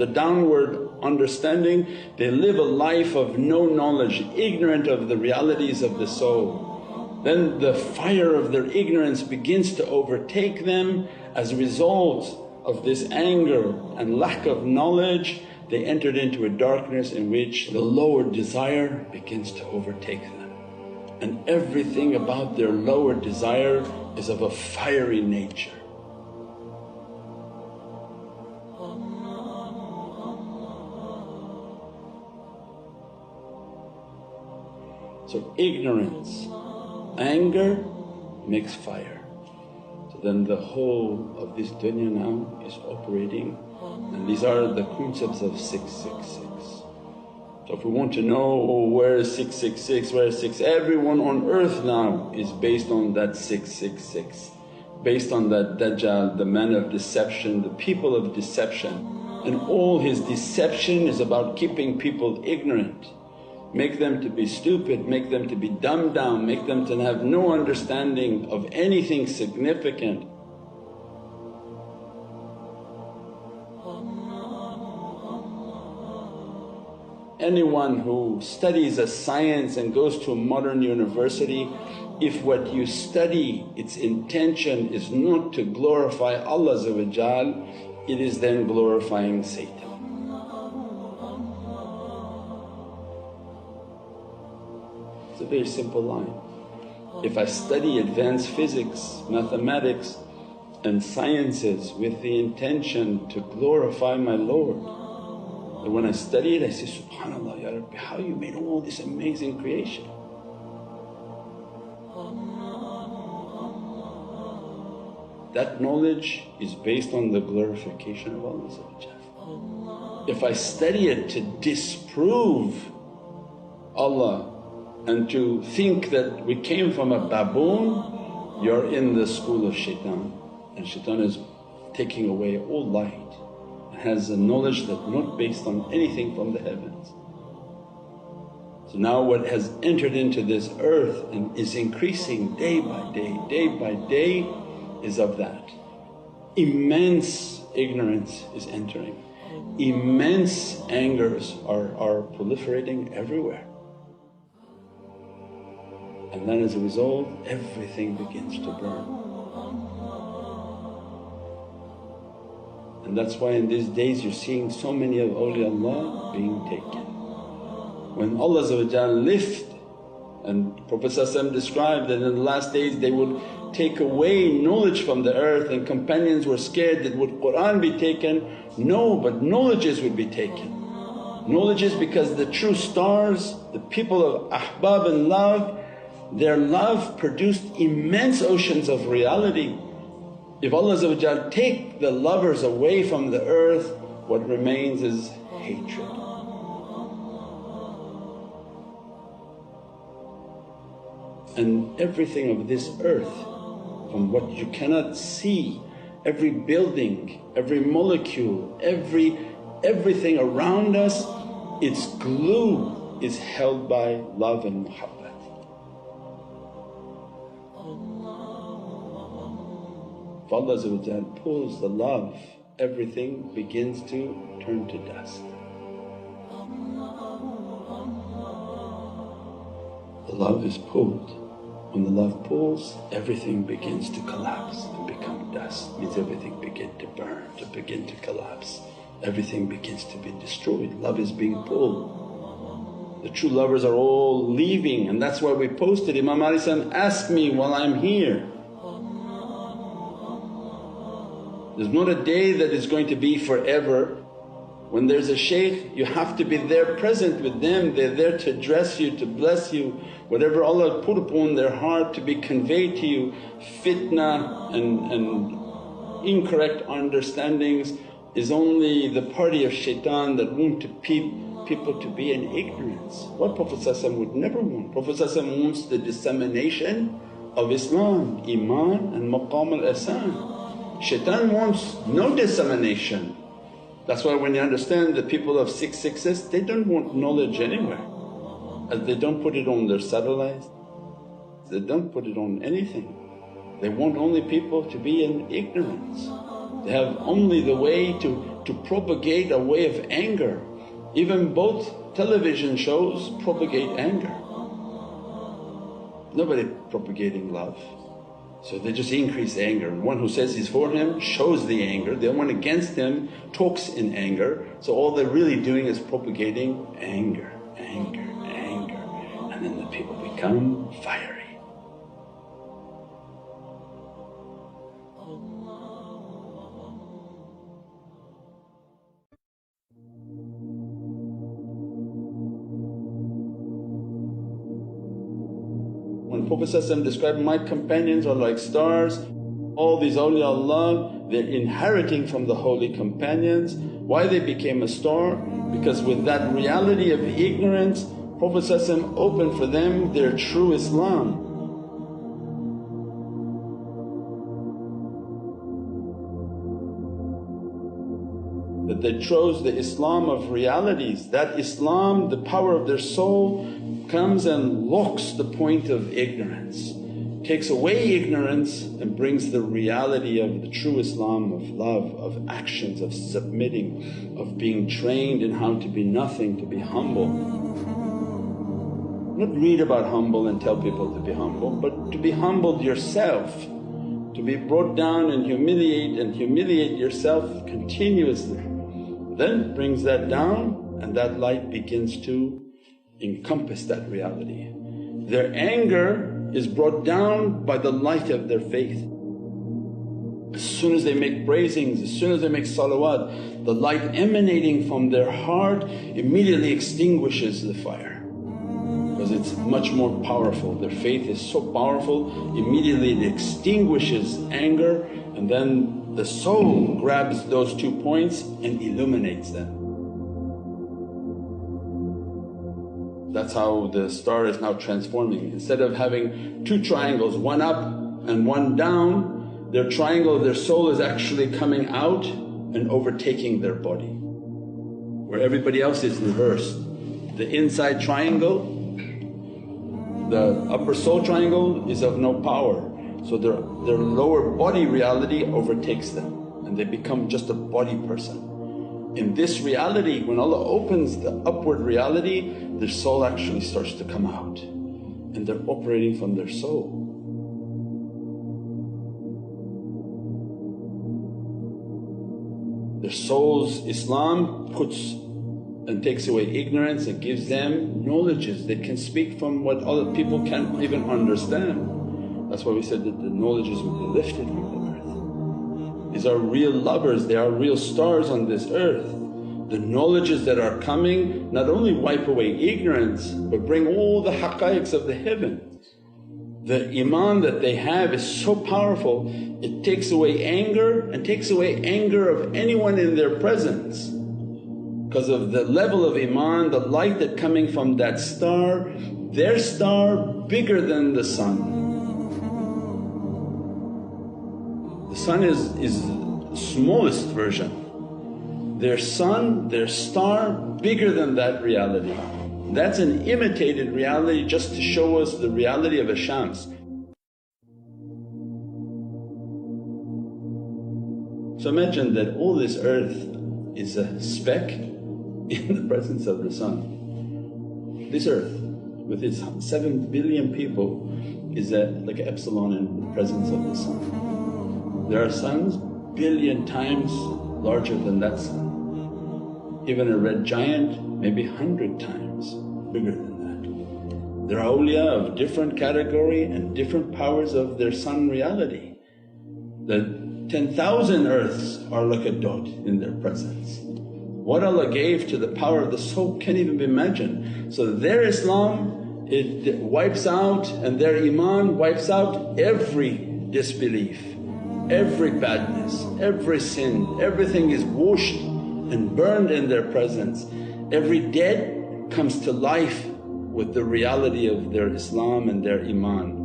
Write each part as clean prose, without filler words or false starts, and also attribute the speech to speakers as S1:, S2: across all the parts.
S1: the downward understanding, they live a life of no knowledge, ignorant of the realities of the soul. Then the fire of their ignorance begins to overtake them. As a result of this anger and lack of knowledge, they entered into a darkness in which the lower desire begins to overtake them. And everything about their lower desire is of a fiery nature. So ignorance, anger makes fire. So then the whole of this dunya now is operating, and these are the concepts of 666. So if we want to know, oh, where is 666, where is 6, everyone on earth now is based on that 666, based on that Dajjal, the man of deception, the people of deception. And all his deception is about keeping people ignorant, make them to be stupid, make them to be dumbed down, make them to have no understanding of anything significant. Anyone who studies a science and goes to a modern university, if what you study its intention is not to glorify Allah, it is then glorifying Satan. It's a very simple line. If I study advanced physics, mathematics and sciences with the intention to glorify my Lord, and when I study it I say, subhanallah, Ya Rabbi, how you made all this amazing creation. That knowledge is based on the glorification of Allah. If I study it to disprove Allah and to think that we came from a baboon, you're in the school of shaitan, and shaitan is taking away all light. Has a knowledge that's not based on anything from the heavens. So now what has entered into this earth and is increasing day by day is of that. Immense ignorance is entering, immense angers are proliferating everywhere. And then as a result everything begins to burn. And that's why in these days you're seeing so many of awliyaullah being taken. When Allah lift, and Prophet described that in the last days they would take away knowledge from the earth, and companions were scared that would Qur'an be taken? No, but knowledges would be taken. Knowledges, because the true stars, the people of ahbab and love, their love produced immense oceans of reality. If Allah take the lovers away from the earth, what remains is hatred. And everything of this earth, from what you cannot see, every building, every molecule, everything around us, its glue is held by love and muhabbat. If Allah pulls the love, everything begins to turn to dust. The love is pulled. When the love pulls, everything begins to collapse and become dust. Means everything begins to burn, to begin to collapse. Everything begins to be destroyed. Love is being pulled. The true lovers are all leaving, and that's why we posted, Imam Ali ask me while I'm here. There's not a day that is going to be forever. When there's a shaykh, you have to be there present with them, they're there to address you, to bless you. Whatever Allah put upon their heart to be conveyed to you, fitna and incorrect understandings is only the party of shaitan that want to people to be in ignorance. What Prophet would never want. Prophet wants the dissemination of Islam, Iman and Maqam al-Ihsan. Shaitan wants no dissemination. That's why when you understand the people of 666, they don't want knowledge anywhere, as they don't put it on their satellites, they don't put it on anything. They want only people to be in ignorance. They have only the way to propagate a way of anger. Even both television shows propagate anger. Nobody propagating love. So they just increase anger. The one who says he's for him shows the anger, the one against him talks in anger. So all they're really doing is propagating anger, anger, anger, and then the people become fiery. When Prophet described, my companions are like stars, all these awliya Allah, they're inheriting from the holy companions. Why they became a star? Because with that reality of ignorance, Prophet opened for them their true Islam. That they chose the Islam of realities. That Islam, the power of their soul comes and locks the point of ignorance, takes away ignorance and brings the reality of the true Islam of love, of actions, of submitting, of being trained in how to be nothing, to be humble. Not read about humble and tell people to be humble, but to be humbled yourself, to be brought down and humiliate yourself continuously. Then brings that down and that light begins to encompass that reality. Their anger is brought down by the light of their faith. As soon as they make praisings, as soon as they make salawat, the light emanating from their heart immediately extinguishes the fire, because it's much more powerful. Their faith is so powerful, immediately it extinguishes anger, and then the soul grabs those 2 points and illuminates them. That's how the star is now transforming. Instead of having 2 triangles, one up and one down, their triangle, their soul is actually coming out and overtaking their body, where everybody else is reversed. The inside triangle, the upper soul triangle is of no power, so their lower body reality overtakes them and they become just a body person. In this reality, when Allah opens the upward reality, their soul actually starts to come out and they're operating from their soul. Their soul's Islam puts and takes away ignorance and gives them knowledges. They can speak from what other people can't even understand. That's why we said that the knowledges will be lifted from the earth. These are real lovers, they are real stars on this earth. The knowledges that are coming not only wipe away ignorance but bring all the haqqaiqs of the heaven. The iman that they have is so powerful, it takes away anger and takes away anger of anyone in their presence. Because of the level of iman, the light that coming from that star, their star bigger than the sun. The sun is the smallest version. Their sun, their star bigger than that reality. That's an imitated reality just to show us the reality of a shams. So imagine that all this earth is a speck in the presence of the sun. This earth with its 7 billion people is like an epsilon in the presence of the sun. There are suns billion times larger than that sun. Even a red giant maybe 100 times bigger than that. There are awliya of different category and different powers of their sun reality. The 10,000 earths are like a dot in their presence. What Allah gave to the power of the soul can't even be imagined. So their Islam, it wipes out, and their iman wipes out every disbelief, every badness, every sin, everything is washed and burned in their presence. Every dead comes to life with the reality of their Islam and their iman.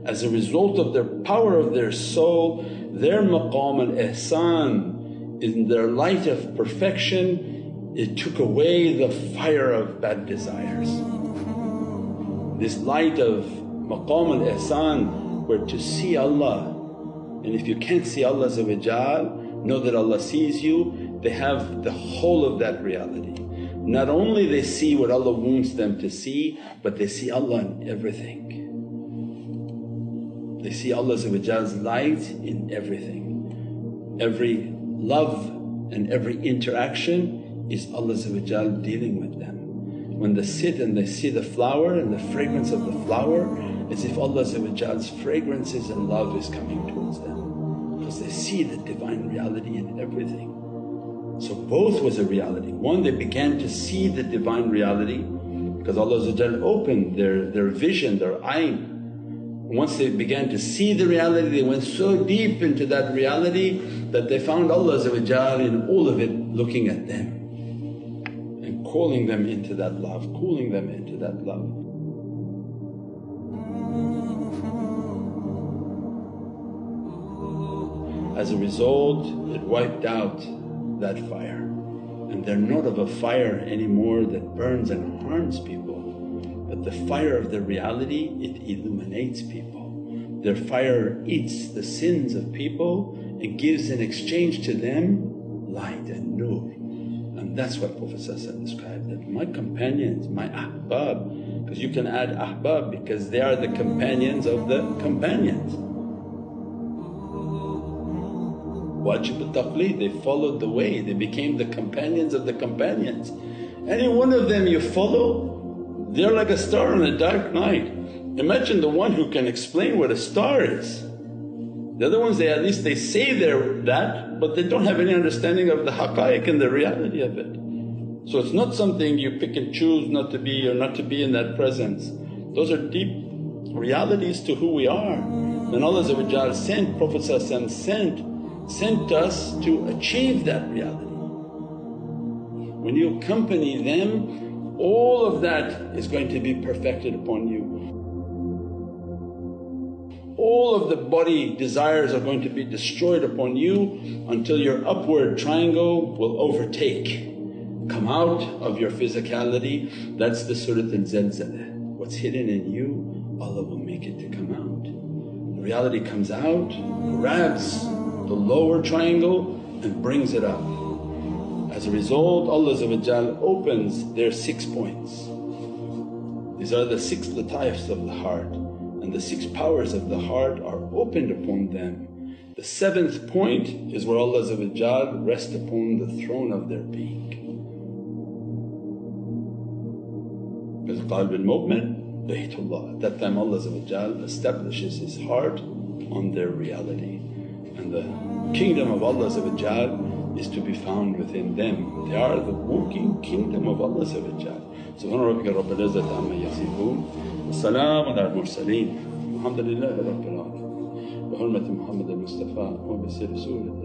S1: As a result of their power of their soul, their maqam al-ihsan, in their light of perfection, it took away the fire of bad desires. this light of maqam al-ihsan, where to see Allah. And if you can't see Allah know that Allah sees you. They have the whole of that reality. Not only they see what Allah wants them to see, but they see Allah in everything. They see Allah's light in everything. Every love and every interaction is Allah dealing with them. When they sit and they see the flower and the fragrance of the flower, as if Allah's fragrances and love is coming towards them, because they see the Divine reality in everything. So both was a reality. One, they began to see the Divine reality because Allah opened their vision, their ayn. Once they began to see the reality, they went so deep into that reality that they found Allah in all of it looking at them and calling them into that love, calling them into that love. As a result, it wiped out that fire, and they're not of a fire anymore that burns and harms people, but the fire of the reality, it illuminates people. Their fire eats the sins of people and gives in exchange to them light and nur. And that's what Prophet described, that my companions, my ahbab, because you can add ahbab because they are the companions of the companions. Wajib al-taqleed, they followed the way, they became the companions of the companions. Any one of them you follow, they're like a star on a dark night. Imagine the one who can explain what a star is. The other ones, at least they say they're that, but they don't have any understanding of the haqqaiq and the reality of it. So it's not something you pick and choose not to be or not to be in that presence. Those are deep realities to who we are. When Allah sent, Prophet sent us to achieve that reality. When you accompany them, all of that is going to be perfected upon you. All of the body desires are going to be destroyed upon you until your upward triangle will overtake. Come out of your physicality, that's the Surat al-Zalzalah. What's hidden in you, Allah will make it to come out. The reality comes out, grabs the lower triangle and brings it up. As a result, Allah opens their 6 points. These are the 6 lataifs of the heart, and the 6 powers of the heart are opened upon them. The 7th point is where Allah rests upon the throne of their being. Because qalb al-mu'min baytullah, at that time Allah establishes His heart on their reality. And the kingdom of Allah is to be found within them. They are the walking kingdom of Allah. Subhana rabbika rabbil izzati amma yasifoon wa salaamun ala al-mursaleen walhamdulillahi rabbil alameen. Bi hurmati Muhammad al-Mustafa wa bi sirri Surat